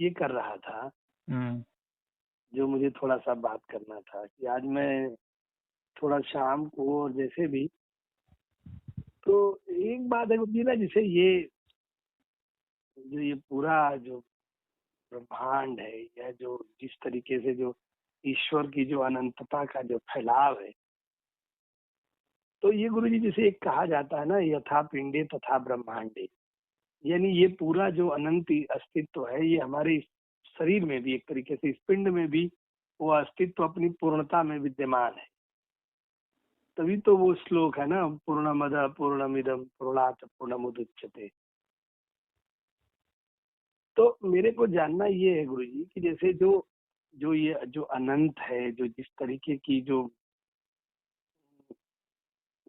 ये कर रहा था, हम्म। जो मुझे थोड़ा सा बात करना था कि आज मैं थोड़ा शाम को और जैसे भी, तो एक बात है कि ना, जैसे ये जो ये पूरा जो ब्रह्मांड है, या जो जिस तरीके से जो ईश्वर की जो अनंतता का जो फैलाव है, तो ये गुरुजी जैसे एक कहा जाता है ना, यथा पिंडे तथा ब्रह्मांडे, यानी ये पूरा जो अनंत अस्तित्व है, ये हमारे इस शरीर में भी एक तरीके से, इस पिंड में भी वो अस्तित्व अपनी पूर्णता में विद्यमान है। तभी तो वो श्लोक है ना, पूर्णमद पूर्णमिदम पूर्णात पूर्णमुदच्यते। तो मेरे को जानना ये है गुरुजी कि जैसे जो जो ये जो अनंत है, जो जिस तरीके की जो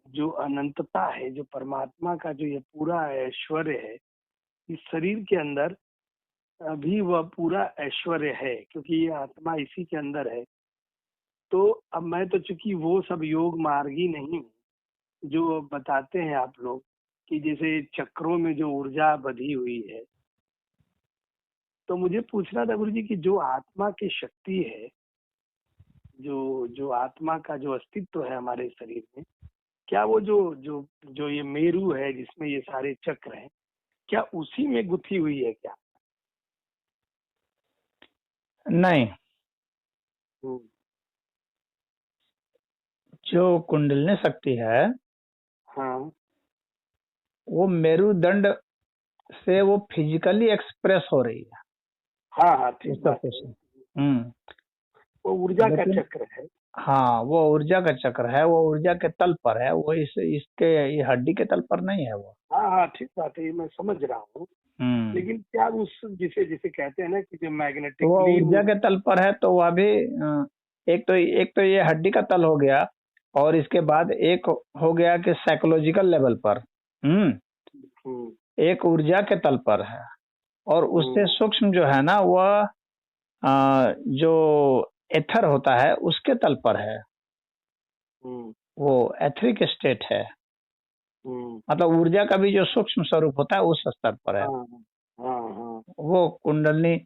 जो अनंतता है, जो परमात्मा का जो ये पूरा ऐश्वर्य है इस शरीर के अंदर, अभी वह पूरा ऐश्वर्य है, क्योंकि ये आत्मा इसी के अंदर है। तो अब मैं तो चूंकि वो सब योग मार्गी नहीं हूँ, जो बताते हैं आप लोग कि जैसे चक्रों में जो ऊर्जा बधी हुई है, तो मुझे पूछना था गुरुजी कि जो आत्मा की शक्ति है, जो जो आत्मा का जो अस्तित्व है हमारे शरीर में, क्या वो जो जो जो ये मेरू है जिसमें ये सारे चक्र हैं, क्या उसी में गुथी हुई है क्या? नहीं, हम्म। जो कुंडलिनी शक्ति है हाँ वो मेरुदंड से वो फिजिकली एक्सप्रेस हो रही है। हाँ हाँ, ठीक उसका बात है। क्वेश्चन। हम्म। वो ऊर्जा का लेकिन चक्र है। हाँ, वो ऊर्जा का चक्र है, वो ऊर्जा के तल पर है, वो इसके ये हड्डी के तल पर नहीं है वो। हाँ हाँ, ठीक बात है, ये मैं समझ रहा हूँ। हम्म। लेकिन क्या उस जिसे जिसे कहते हैं ना कि जो तो वो मैग्नेटिकली ऊर्जा वो। के तल पर है तो वह भी एक तो ये हड्डी का तल हो गया, और इसके बाद एक हो गया कि साइकोलॉजिकल लेवल पर। हम्म। हम्म एक ऊर्जा के तल पर है, और उससे हम्म सूक्ष्म जो है ना वह जो एथर होता है उसके तल पर है। हम्म वो एथरिक स्टेट है, हम्म। मतलब ऊर्जा का भी जो सूक्ष्म स्वरूप होता है उस स्तर पर है। हाँ हाँ हाँ। वो कुंडलनी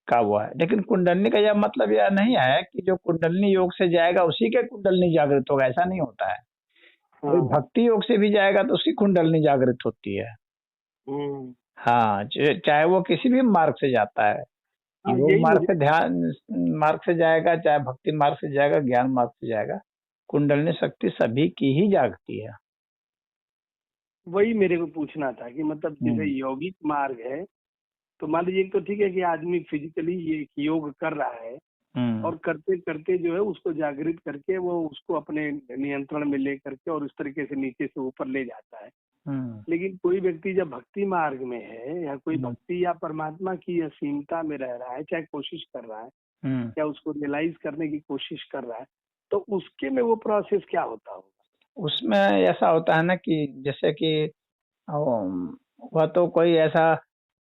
का वो है। लेकिन कुंडलनी का यह मतलब यह नहीं है कि जो कुंडलनी योग से जाएगा उसी के कुंडलनी जागृत होगा, ऐसा नहीं होता है। कोई हाँ। भक्ति योग से भी जाएगा तो उसकी कुंडलनी जागृत होती है। हम्म। हाँ, चाहे वो किसी भी मार्ग से जाता है, हाँ, योग यही मार्ग मुझे। से, ध्यान मार्ग से जाएगा, चाहे भक्ति मार्ग से जाएगा, ज्ञान मार्ग से जाएगा, कुंडलनी शक्ति सभी की ही जागती है। वही मेरे को पूछना था कि मतलब जैसे हम्म। यौगिक मार्ग है, तो मान लीजिए तो ठीक है कि आदमी फिजिकली ये योग कर रहा है, हम्म। और करते करते जो है उसको जागृत करके वो उसको अपने नियंत्रण में ले करके और उस तरीके से नीचे से ऊपर ले जाता है। हम्म। लेकिन कोई व्यक्ति जब भक्ति मार्ग में है, या कोई हम्म। भक्ति या परमात्मा की असीमता में रह रहा है, चाहे कोशिश कर रहा है, हम्म। या उसको रियलाइज करने की कोशिश कर रहा है, तो उसके में वो प्रोसेस क्या होता होगा? उसमें ऐसा होता है ना कि जैसे कि वह तो कोई ऐसा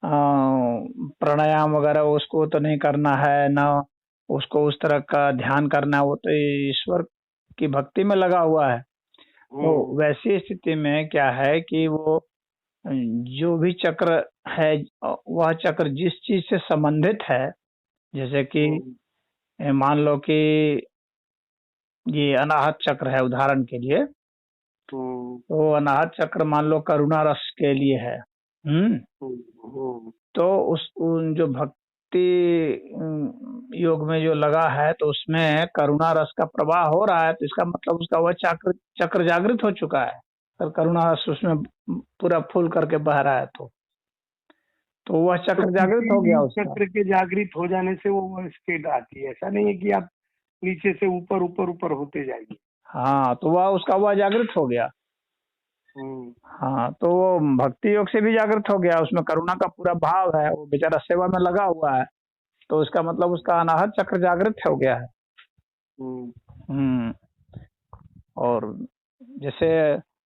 प्राणायाम वगैरह उसको तो नहीं करना है ना, उसको उस तरह का ध्यान करना है, वो तो ईश्वर की भक्ति में लगा हुआ है। तो हम्म वैसी स्थिति में क्या है कि वो जो भी चक्र है, वह चक्र जिस चीज से संबंधित है, जैसे कि हम्म मान लो कि ये अनाहत चक्र है उदाहरण के लिए, हम्म तो अनाहत चक्र मान लो करुणा रस के लिए है। हम्म। हम्म। तो उन जो भक्ति योग में जो लगा है तो उसमें करुणा रस का प्रवाह हो रहा है, तो इसका मतलब उसका वह चक्र चक्र जागृत हो चुका है। और करुणा रस उसमें पूरा फुल करके बह रहा है, तो वह तो चक्र जागृत किसी हो भी गया उसका। चक्र के जागृत हो जाने से वो स्टेट आती है, ऐसा नहीं है कि आप नीचे से ऊपर ऊपर ऊपर होते जाएंगे। हाँ, तो वह जागृत हो गया। हम्म। हाँ, तो वो भक्ति योग से भी जागृत हो गया, उसमें करुणा का पूरा भाव है, वो बेचारा सेवा में लगा हुआ है, तो उसका मतलब उसका अनाहत चक्र जागृत हो गया है। हम्म हम्म। और जैसे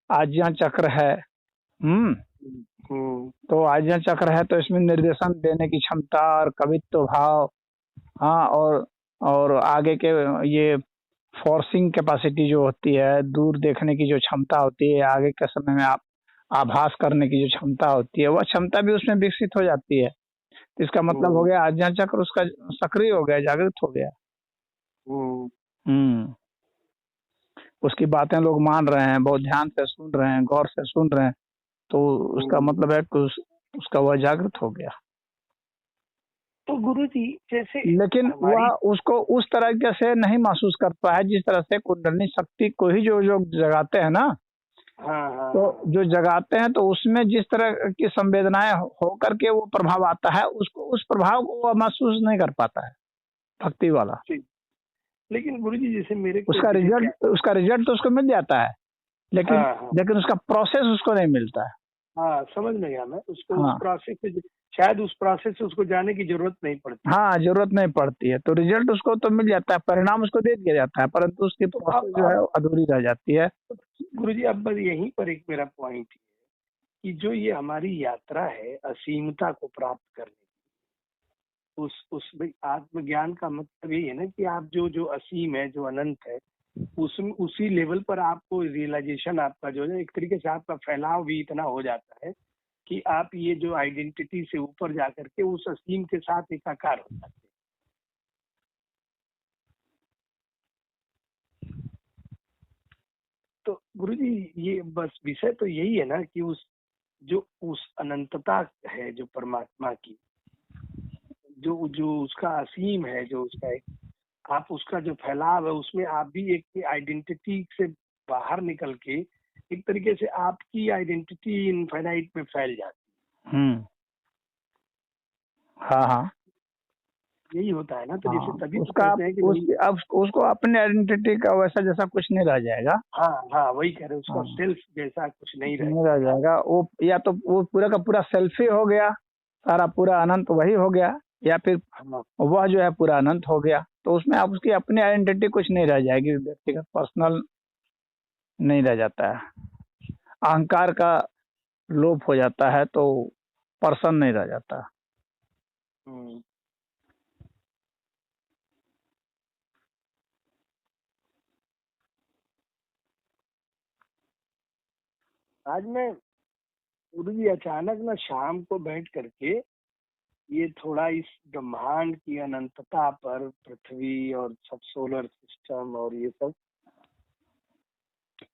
आज्ञा चक्र है। हम्म। हम्म तो आज्ञा चक्र है तो इसमें निर्देशन देने की क्षमता और कवित्व भाव। हाँ, और आगे के ये फोर्सिंग कैपेसिटी जो होती है, दूर देखने की जो क्षमता होती है, आगे के समय में आप आभास करने की जो क्षमता होती है, वह क्षमता भी उसमें विकसित हो जाती है। तो इसका मतलब हो गया आज्ञा चक्र उसका सक्रिय हो गया, जागृत हो गया। उसकी बातें लोग मान रहे हैं, बहुत ध्यान से सुन रहे हैं, गौर से सुन रहे हैं, तो उसका मतलब है कि उसका वह जागृत हो गया। तो गुरुजी जैसे लेकिन वह उसको उस तरीके से नहीं महसूस करता है जिस तरह से कुंडलिनी शक्ति को ही जो जगाते हैं ना। हाँ। तो जो जगाते हैं तो उसमें जिस तरह की संवेदनाएं हो करके वो प्रभाव आता है, उसको उस प्रभाव को वह महसूस नहीं कर पाता है भक्ति वाला। लेकिन गुरुजी जैसे मेरे उसका रिजल्ट तो उसको मिल जाता है, लेकिन लेकिन उसका प्रोसेस उसको नहीं मिलता है। हाँ, समझ में गया मैं उसको। उस प्रोसेस से शायद उस प्रोसेस से उसको जाने की जरूरत नहीं पड़ती। हाँ, जरूरत नहीं पड़ती है, तो रिजल्ट उसको तो मिल जाता है, परिणाम उसको दे दिया जाता है, परंतु उसकी प्रोसेस जो है अधूरी रह जाती है। गुरुजी अब बस यहीं पर एक मेरा पॉइंट है कि जो ये हमारी यात्रा है असीमता को प्राप्त करने की, उस आत्मज्ञान का मतलब ये है ना कि आप जो असीम है, जो अनंत है, उसी लेवल पर आपको रियलाइजेशन आपका जो है एक तरीके से आपका फैलाव भी इतना हो जाता है कि आप ये जो आइडेंटिटी से ऊपर जाकर के उस असीम के साथ एकाकार हो जाते हैं। तो गुरुजी ये बस विषय तो यही है ना कि उस अनंतता है जो परमात्मा की, जो उसका असीम है, जो उसका एक आप उसका जो फैलाव है उसमें आप भी एक आइडेंटिटी से बाहर निकल के एक तरीके से आपकी आइडेंटिटी इनफाइनाइट में फैल जाती है। हाँ, यही होता है ना। तो जैसे तभी उसको अपने आइडेंटिटी का वैसा जैसा कुछ नहीं रह जाएगा। हाँ, वही कह रहे, उसका सेल्फ जैसा कुछ नहीं रह जाएगा। वो या तो वो पूरा का पूरा सेल्फ ही हो गया, सारा पूरा अनंत वही हो गया, या फिर वह जो है पूरा अनंत हो गया। तो उसमें आप उसकी अपनी आइडेंटिटी कुछ नहीं रह जाएगी, व्यक्तिगत पर्सनल नहीं रह जाता है। अहंकार का लोप हो जाता है तो पर्सन नहीं रह जाता। आज मैं गुरुजी अचानक ना शाम को बैठ करके ये थोड़ा इस ब्रह्मांड की अनंतता पर, पृथ्वी और सब सोलर सिस्टम और ये सब,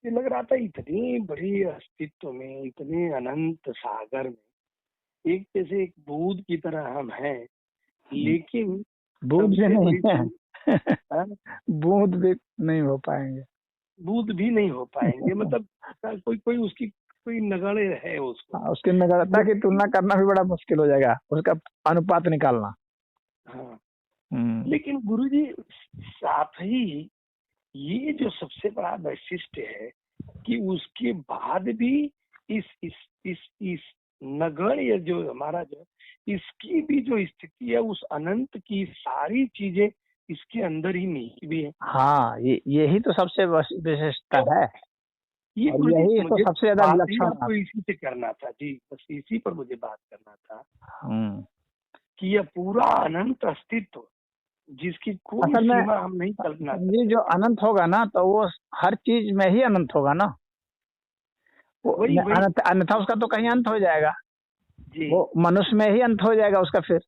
ये लग रहा था इतनी बड़ी अस्तित्व में, इतने अनंत सागर में एक जैसे एक बूंद की तरह हम हैं, लेकिन बूंद भी नहीं है। बूंद भी नहीं हो पाएंगे, बूंद भी नहीं हो पाएंगे। मतलब कोई उसकी कोई नगण्य है उसको। उसकी नगण्यता की तुलना करना भी बड़ा मुश्किल हो जाएगा, उसका अनुपात निकालना। हाँ। लेकिन गुरुजी साथ ही ये जो सबसे बड़ा वैशिष्ट्य है कि उसके बाद भी इस नगण्य जो हमारा जो इसकी भी जो स्थिति है, उस अनंत की सारी चीजें इसके अंदर ही नहीं भी है। हाँ, यही तो सबसे विशेषता है। यही तो सबसे ज्यादा विलक्षण आपको इसी से करना था जी, बस इसी पर मुझे बात करना था कि यह पूरा अनंत अस्तित्व जिसकी कोई सीमा हम नहीं कल्पना कर। ये जो अनंत होगा ना, तो वो हर चीज में ही अनंत होगा ना। अन्यथा उसका तो कहीं अंत हो जाएगा जी। वो मनुष्य में ही अंत हो जाएगा उसका फिर।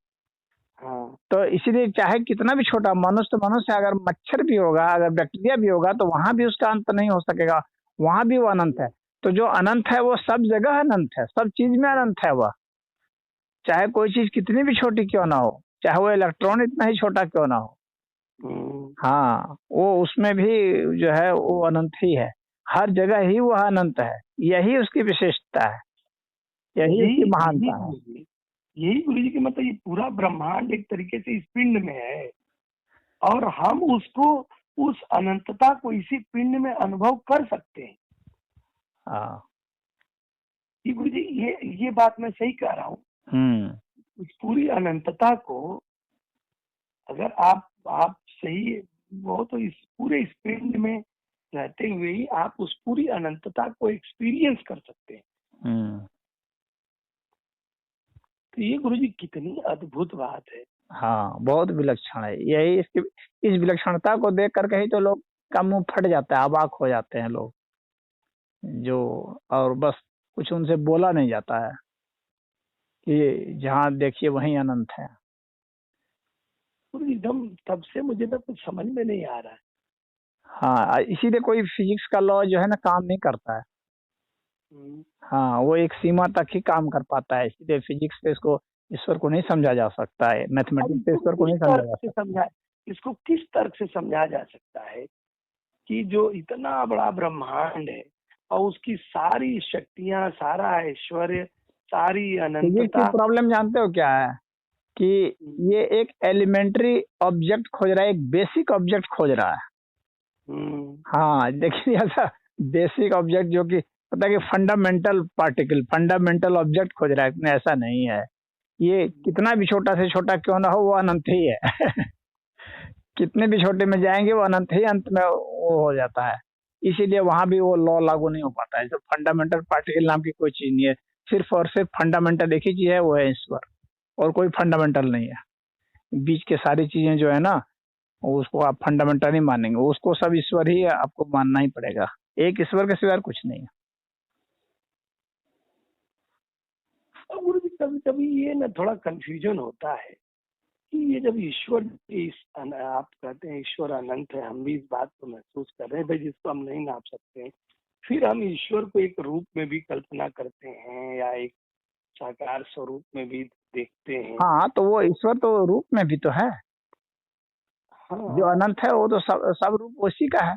तो इसीलिए चाहे कितना भी छोटा मनुष्य अगर मच्छर भी होगा, अगर बैक्टीरिया भी होगा, तो वहां भी उसका अंत नहीं हो सकेगा, वहां भी वो अनंत है। तो जो अनंत है वो सब जगह अनंत है, सब चीज में अनंत है वह, चाहे कोई चीज कितनी भी छोटी क्यों ना हो, चाहे वो इलेक्ट्रॉन इतना ही छोटा क्यों ना हो। हाँ, वो उसमें भी जो है वो अनंत ही है, हर जगह ही वह अनंत है। यही उसकी विशेषता है, यही उसकी महानता है। यही गुरु जी की मतलब ये पूरा ब्रह्मांड एक तरीके से इस पिंड में है और हम उसको, उस अनंतता को इसी पिंड में अनुभव कर सकते हैं। ये गुरु जी ये बात मैं सही कह रहा हूँ। इस पूरी अनंतता को अगर आप सही हो तो इस पूरे पिंड में रहते हुए ही आप उस पूरी अनंतता को एक्सपीरियंस कर सकते हैं। तो ये गुरुजी कितनी अद्भुत बात है। हाँ, बहुत विलक्षण है। यही इस विलक्षणता को देख करके ही तो लोग का मुंह फट जाता है, अवाक हो जाते हैं लोग, जो और बस कुछ उनसे बोला नहीं जाता है। कि जहाँ देखिए वहीं अनंत है। गुरु जी एकदम तब से मुझे ना कुछ समझ में नहीं आ रहा है। हाँ, इसीलिए कोई फिजिक्स का लॉ जो है ना काम नहीं करता है। हम्म, हाँ, वो एक सीमा तक ही काम कर पाता है, इसलिए फिजिक्स से इसको ईश्वर को नहीं समझा जा सकता है, अब मैथमेटिक्स से इसको ईश्वर को किस नहीं समझा तर्क जा से सकता। समझा इसको किस तर्क से समझा जा सकता है कि जो इतना बड़ा ब्रह्मांड है और उसकी सारी शक्तियां, सारा ऐश्वर्य, सारी फिजिक्स की अनंतता। प्रॉब्लम जानते हो क्या है? कि हम्म, ये एक एलिमेंट्री ऑब्जेक्ट खोज रहा है, एक बेसिक ऑब्जेक्ट खोज रहा है। हम्म, हाँ, लेकिन ऐसा बेसिक ऑब्जेक्ट जो कि पता है कि फंडामेंटल पार्टिकल, फंडामेंटल ऑब्जेक्ट खोज रहा है, लेकिन ऐसा नहीं है। ये कितना भी छोटा से छोटा क्यों ना हो, वो अनंत ही है। कितने भी छोटे में जाएंगे वो अनंत ही अंत में वो हो जाता है। इसीलिए वहां भी वो लॉ लागू नहीं हो पाता है। जो फंडामेंटल पार्टिकल नाम की कोई चीज नहीं है, सिर्फ और सिर्फ फंडामेंटल एक ही चीज है, वो है ईश्वर, और कोई फंडामेंटल नहीं है। बीच के सारी चीजें जो है ना, उसको आप फंडामेंटल नहीं मानेंगे, उसको सब ईश्वर ही आपको मानना ही पड़ेगा। एक ईश्वर के सिवा कुछ नहीं है। और गुरु जी कभी कभी ये ना थोड़ा कंफ्यूजन होता है कि ये जब ईश्वर आप कहते हैं ईश्वर अनंत है, हम भी इस बात को महसूस कर रहे हैं भाई, जिसको हम नहीं नाप सकते, फिर हम ईश्वर को एक रूप में भी कल्पना करते हैं या एक साकार स्वरूप में भी देखते हैं। हाँ, तो वो ईश्वर तो रूप में भी तो है। जो हाँ, अनंत है वो तो सब रूप उसी का है।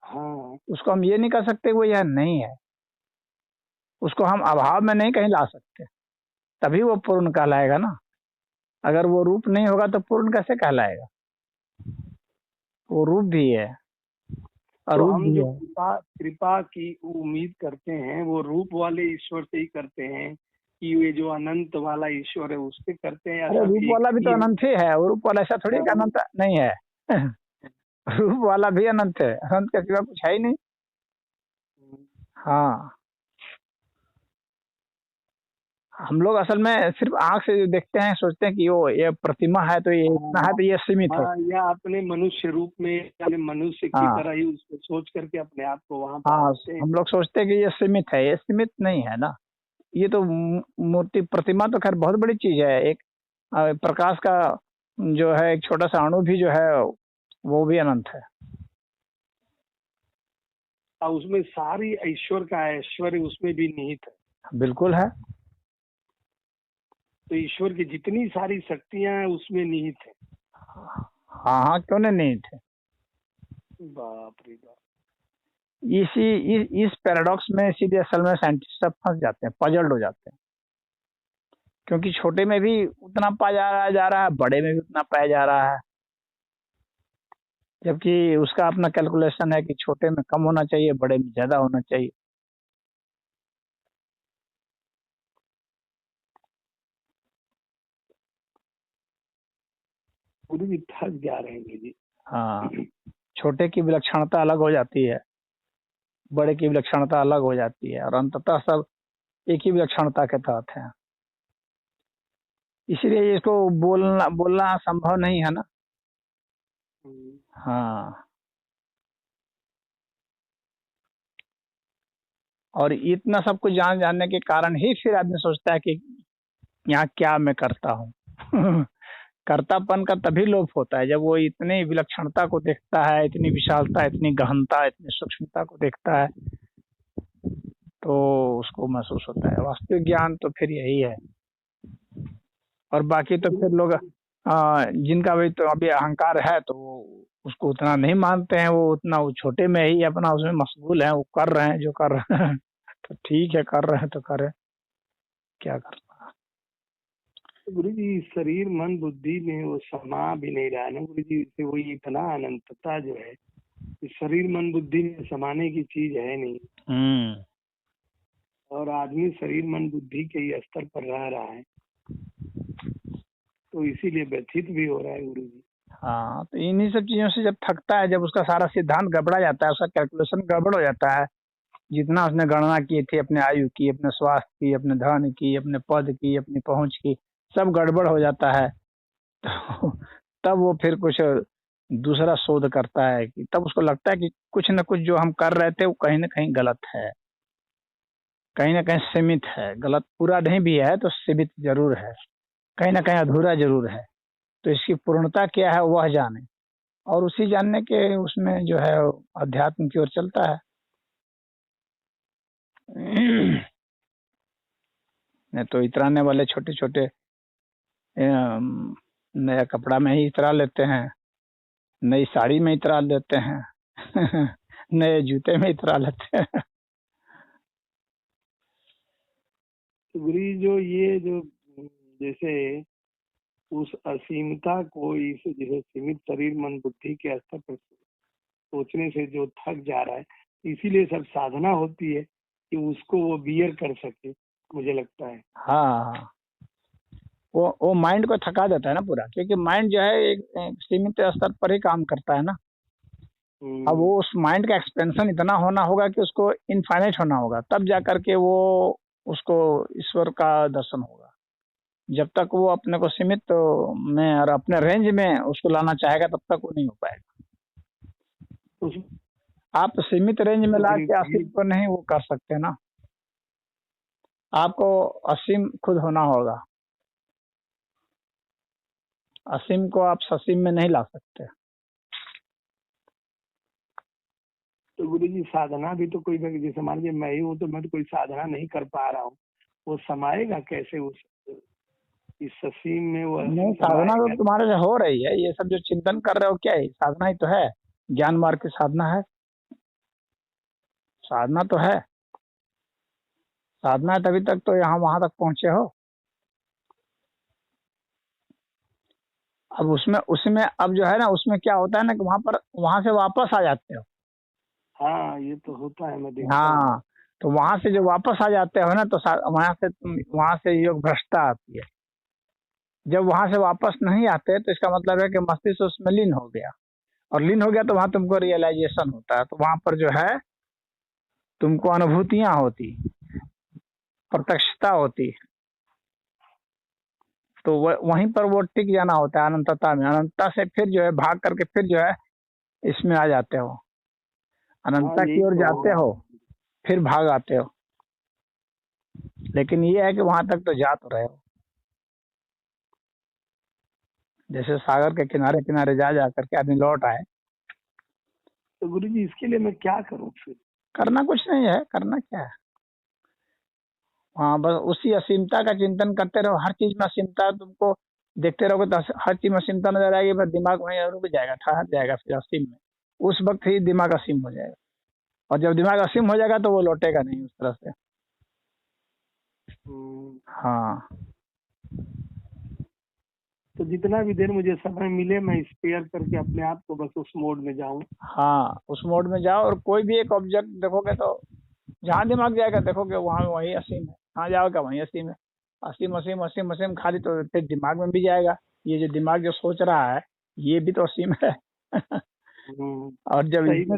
हाँ, उसको हम ये नहीं कर सकते वो यह नहीं है। उसको हम अभाव में नहीं कहीं ला सकते, तभी वो पूर्ण कहलाएगा ना। अगर वो रूप नहीं होगा तो पूर्ण कैसे कहलाएगा? वो रूप भी है, तो अरूप हम भी जो है। कृपा कृपा की उम्मीद करते हैं वो रूप वाले ईश्वर से ही करते हैं कि ये जो अनंत वाला ईश्वर है उससे करते हैं, या अरे सब रूप एक वाला भी तो ही है? अनंत ही है, वो रूप वाला ऐसा थोड़ी कि हाँ, अनंत नहीं है। रूप वाला भी अनंत है, अनंत के सिवा कुछ है ही नहीं। हाँ, हम लोग असल में सिर्फ आंख से जो देखते हैं सोचते हैं कि वो ये प्रतिमा है तो ये इतना है हाँ, तो ये सीमित है। हाँ, या अपने मनुष्य रूप में या मनुष्य की हाँ, तरह ही उसको सोच करके अपने आप को वहां हाँ, पहुंचते हैं। हम लोग सोचते हैं कि ये सीमित है, ये सीमित नहीं है ना। ये तो मूर्ति प्रतिमा तो खैर बहुत बड़ी चीज है। एक प्रकाश का जो है एक छोटा सा अणु भी जो है वो भी अनंत है। और उसमें सारी ईश्वर का ऐश्वर्य उसमें भी निहित है। बिल्कुल है। तो ईश्वर की जितनी सारी शक्तियां हैं उसमें निहित है। हाँ, हाँ, क्यों नहीं थे। बाप रे बाप। इस पैराडॉक्स में इसीलिए असल में साइंटिस्ट सब फंस जाते हैं, पजल्ड हो जाते हैं। क्योंकि छोटे में भी उतना पाया जा रहा है, बड़े में भी उतना पाया जा रहा है, जबकि उसका अपना कैलकुलेशन है कि छोटे में कम होना चाहिए, बड़े में ज्यादा होना चाहिए। गुरु जी थक जा रहे हैं जी। हाँ, छोटे की विलक्षणता अलग हो जाती है, बड़े की विलक्षणता अलग हो जाती है, और अंततः सब एक ही विलक्षणता के तहत है। इसीलिए इसको बोलना बोलना संभव नहीं है ना। हम्म, हाँ, और इतना सब कुछ जानने के कारण ही फिर आदमी सोचता है कि यहाँ क्या मैं करता हूँ। कर्तापन का तभी लोप होता है जब वो इतनी विलक्षणता को देखता है, इतनी विशालता, इतनी गहनता, इतनी सूक्ष्मता को देखता है, तो उसको महसूस होता है। वास्तविक ज्ञान तो फिर यही है। और बाकी तो फिर लोग जिनका भी तो अभी अहंकार है तो वो उसको उतना नहीं मानते हैं, वो उतना वो छोटे में ही अपना उसमें मशगूल है, वो कर रहे हैं जो कर रहे हैं। तो ठीक है, कर रहे हैं तो करें, क्या कर। गुरु जी शरीर मन बुद्धि में वो समा भी नहीं रहा है ना गुरु जी, से वही इतना अनंतता जो है इस शरीर मन बुद्धि में समाने की चीज है नहीं। और आदमी शरीर मन बुद्धि के ही स्तर पर रह रहा है, तो इसीलिए व्यथित भी हो रहा है गुरु जी। हाँ, तो इन्हीं सब चीजों से जब थकता है, जब उसका सारा सिद्धांत गड़बड़ा जाता है, उसका कैलकुलेशन गड़बड़ हो जाता है, जितना उसने गणना की थी, अपने आयु की, अपने स्वास्थ्य की, अपने धन की, अपने पद की, अपनी पहुंच की, सब गड़बड़ हो जाता है। तो तब वो फिर कुछ दूसरा शोध करता है, कि तब उसको लगता है कि कुछ न कुछ जो हम कर रहे थे वो कहीं ना कहीं गलत है। कहीं ना कहीं सीमित है, गलत पूरा नहीं भी है तो सीमित जरूर है, कहीं ना कहीं अधूरा जरूर है। तो इसकी पूर्णता क्या है वह जाने, और उसी जानने के उसमें जो है अध्यात्म की ओर चलता है। नहीं तो इतराने वाले छोटे छोटे नया कपड़ा में ही इतरा लेते हैं, नई साड़ी में इतरा लेते हैं नए जूते में इतरा लेते हैं। तो गुरु जी जो जैसे उस असीमता को इस जैसे सीमित शरीर मन बुद्धि के स्तर पर सोचने से जो थक जा रहा है, इसीलिए सब साधना होती है कि उसको वो बियर कर सके, मुझे लगता है। हाँ, वो माइंड को थका देता है ना पूरा, क्योंकि माइंड जो है एक सीमित स्तर पर ही काम करता है ना। अब वो उस माइंड का एक्सपेंशन इतना होना होगा कि उसको इनफाइनाइट होना होगा, तब जाकर के वो उसको ईश्वर का दर्शन होगा। जब तक वो अपने को सीमित में और अपने रेंज में उसको लाना चाहेगा तब तक वो नहीं हो पाएगा। उस आप सीमित रेंज में ला के असीम को नहीं वो कर सकते ना, आपको असीम खुद होना होगा। असीम को आप ससीम में नहीं ला सकते। तो गुरु जी साधना भी तो कोई, जैसे मान लीजिए मैं ही हूँ तो मैं तो कोई साधना नहीं कर पा रहा हूँ, वो समाएगा कैसे उस इस ससीम में? वो नहीं, साधना तो तुम्हारे से हो रही है। ये सब जो चिंतन कर रहे हो क्या है, साधना ही तो है, ज्ञान मार्ग की साधना है, साधना तो है, साधना है तभी तक तो यहाँ वहां तक पहुंचे हो। अब उसमें अब जो है ना, उसमें क्या होता है ना कि वहां से वापस आ जाते हो। हाँ ये तो होता है, मैं देखता हूँ। हाँ, तो वहां से जो वापस आ जाते हो ना, तो वहां से योग भ्रष्टता आती है। जब वहां से वापस नहीं आते तो इसका मतलब है कि मस्तिष्क उसमें लीन हो गया, और लीन हो गया तो वहां तुमको रियलाइजेशन होता है। तो वहां पर जो है तुमको अनुभूतियां होती, प्रत्यक्षता होती, तो वहीं पर वो टिक जाना होता है अनंतता में। अनंतता से फिर जो है भाग करके फिर जो है इसमें आ जाते हो, अनंतता की ओर जाते हो, फिर भाग आते हो। लेकिन ये है कि वहां तक तो जा तो रहे हो। जैसे सागर के किनारे किनारे जा जा करके आदमी लौट आए। तो गुरु जी इसके लिए मैं क्या करूं फिर? करना कुछ नहीं है, करना क्या है, हाँ बस उसी असीमता का चिंतन करते रहो। हर चीज में असीमता तुमको देखते रहोगे तो हर चीज में असीमता नजर आएगी, फिर दिमाग वहीं रुक जाएगा, ठहर जाएगा फिर असीम में। उस वक्त ही दिमाग असीम हो जाएगा, और जब दिमाग असीम हो जाएगा तो वो लौटेगा नहीं उस तरह से। हाँ, तो जितना भी देर मुझे समय मिले मैं स्पेयर करके अपने आप को बस उस मोड में जाऊं। हाँ, उस मोड में जाओ, और कोई भी एक ऑब्जेक्ट देखोगे तो जहाँ दिमाग जाएगा देखोगे वहाँ वही असीम है, कहाँ जाओगे वहीं असीम है। असीम असीम असीम असीम खाली, तो फिर दिमाग में भी जाएगा। ये जो दिमाग जो सोच रहा है ये भी तो असीम है। और जब इसमें,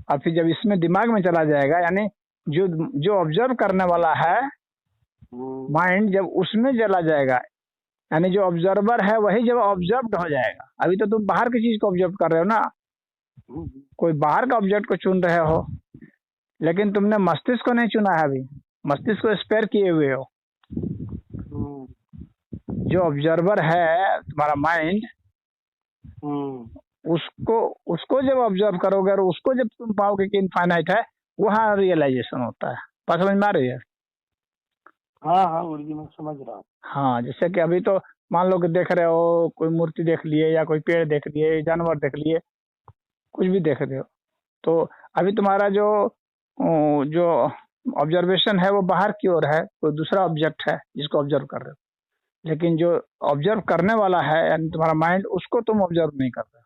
और फिर जब इसमें दिमाग में चला जाएगा, यानी जो जो ऑब्जर्व करने वाला है माइंड, जब उसमें चला जाएगा, यानी जो ऑब्जर्वर है वही जब ऑब्जर्व्ड हो जाएगा। अभी तो तुम बाहर की चीज को ऑब्जर्व कर रहे हो ना, कोई बाहर का ऑब्जेक्ट को चुन रहे हो, लेकिन तुमने मस्तिष्क को नहीं चुना है। अभी मस्तिष्क को स्पेयर किए हुए हो। जो ऑब्जर्वर है तुम्हारा माइंड, उसको उसको जब ऑब्जर्व करोगे और उसको जब तुम पाओगे कि इनफाइनाइट है, वहाँ रियलाइजेशन होता है। बात समझ में आ रही है? हाँ हाँ गुरु जी मैं समझ रहा हूँ। हाँ, जैसे कि अभी तो मान लो कि देख रहे हो, कोई मूर्ति देख लिए या कोई पेड़ देख लिए, जानवर देख लिए, कुछ भी देख रहे हो, तो अभी तुम्हारा जो जो ऑब्जर्वेशन है वो बाहर की ओर है, कोई दूसरा ऑब्जेक्ट है जिसको ऑब्जर्व कर रहे हो। लेकिन जो ऑब्जर्व करने वाला है यानी तुम्हारा माइंड, उसको तुम ऑब्जर्व नहीं कर रहे।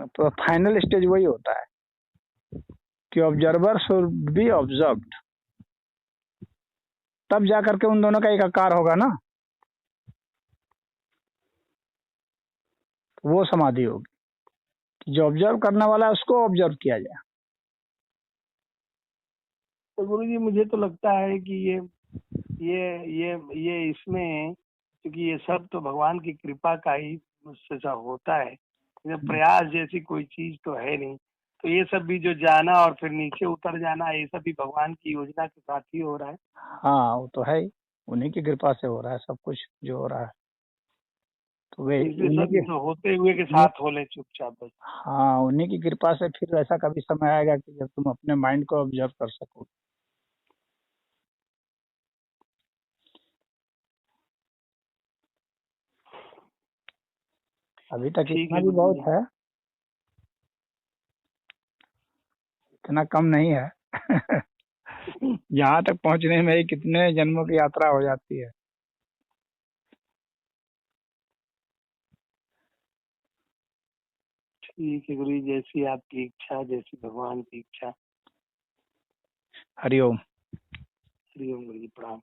तो फाइनल स्टेज वही होता है कि ऑब्जर्वर शुड बी ऑब्जर्व्ड, तब जाकर के उन दोनों का एक आकार होगा ना, वो समाधि होगी। जो ऑब्जर्व करने वाला है उसको ऑब्जर्व किया जाए। तो गुरु जी मुझे तो लगता है कि ये इसमें, क्योंकि ये सब तो भगवान की कृपा का ही मुझसे होता है, प्रयास जैसी कोई चीज तो है नहीं। तो ये सब भी जो जाना और फिर नीचे उतर जाना, ये सब भी भगवान की योजना के साथ ही हो रहा है। हाँ वो तो है ही, उन्हीं की कृपा से हो रहा है सब कुछ जो हो रहा है, तो वे इसलिए उन्हीं सब की तो होते हुए के उन्हीं- साथ हो ले चुपचाप बस। हाँ उन्हीं की कृपा से फिर ऐसा कभी समय आएगा कि जब तुम अपने माइंड को ऑब्जर्व कर सको। अभी तक ठीक इतना है भी गुरु बहुत जी। है, इतना कम नहीं है। यहाँ तक पहुँचने में ही कितने जन्मों की यात्रा हो जाती है। ठीक है गुरु जी, जैसी आपकी इच्छा, जैसी भगवान की इच्छा। हरिओम। हरिओम गुरु जी, प्रणाम।